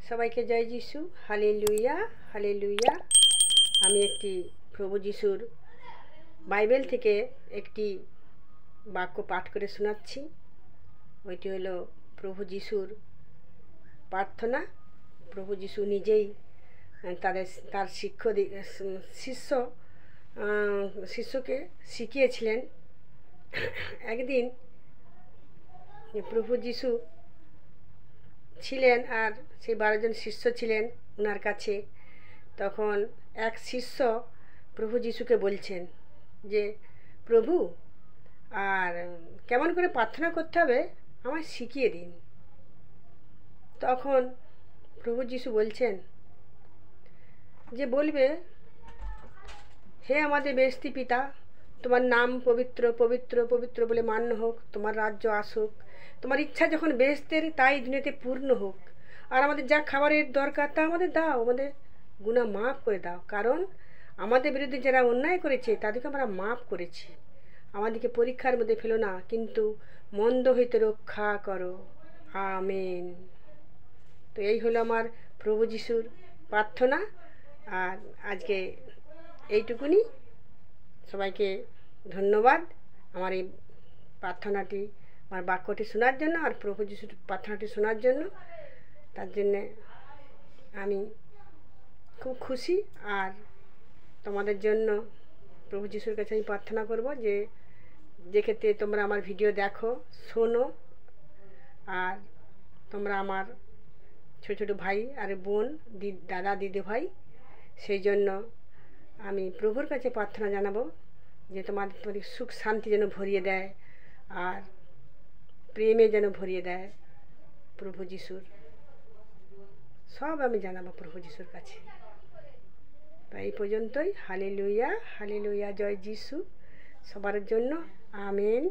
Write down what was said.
সবাইকে জয় যিশু। Hallelujah hallelujah. আমি একটি প্রভু যিশুর বাইবেল থেকে একটি বাক্য পাঠ করে শোনাচ্ছি। ওইটি হলো প্রভু যিশুর প্রার্থনা। প্রভু যিশু নিজেই তার শিষ্যকে শিখিয়েছিলেন। একদিন প্রভু যিশু ছিলেন আর সেই 12 জন শিষ্য ছিলেন ওনার কাছে। তখন এক শিষ্য প্রভু যিশুকে বলছেন যে, প্রভু, আর কেমন করে প্রার্থনা করতে হবে আমায় শিখিয়ে দিন। তখন প্রভু যিশু বলছেন যে, বলবে, হে আমাদের বেহেশতি পিতা, তোমার নাম পবিত্র পবিত্র পবিত্র বলে মান্য হোক, তোমার রাজ্য আসুক, তোমার ইচ্ছা যখন বেহেশতের তাই দুনিয়াতে পূর্ণ হোক, আর আমাদের যা খাবারের দরকার তা আমাদের দাও, আমাদের গুনাহ মাফ করে দাও, কারণ আমাদের বিরুদ্ধে যারা অন্যায় করেছে তাদেরকে আমরা মাফ করেছি। আমাদেরকে পরীক্ষার মধ্যে ফেলো না, কিন্তু মন্দ হইতে রক্ষা করো। আমেন। তো এই হলো আমার প্রভু যিশুর প্রার্থনা। আর আজকে এইটুকুনি। সবাইকে ধন্যবাদ আমার এই প্রার্থনাটি, আমার বাক্যটি শোনার জন্য, আর প্রভু যিশুর প্রার্থনাটি শোনার জন্য। তার জন্যে আমি খুব খুশি। আর তোমাদের জন্য প্রভু যিশুর কাছে আমি প্রার্থনা করব যে ক্ষেত্রে তোমরা আমার ভিডিও দেখো, শোনো, আর তোমরা আমার ছোটো ছোটো ভাই আর বোন, দাদা দিদি ভাই, সেই জন্য আমি প্রভুর কাছে প্রার্থনা জানাবো যে তোমাদের সুখ শান্তি যেন ভরিয়ে দেয়, আর প্রেমে যেন ভরিয়ে দেয় প্রভু যিশুর। সব আমি জানাবো প্রভু যিশুর কাছে। তাই এই পর্যন্তই। Hallelujah hallelujah. জয় যিশু সবার জন্য। আমেন।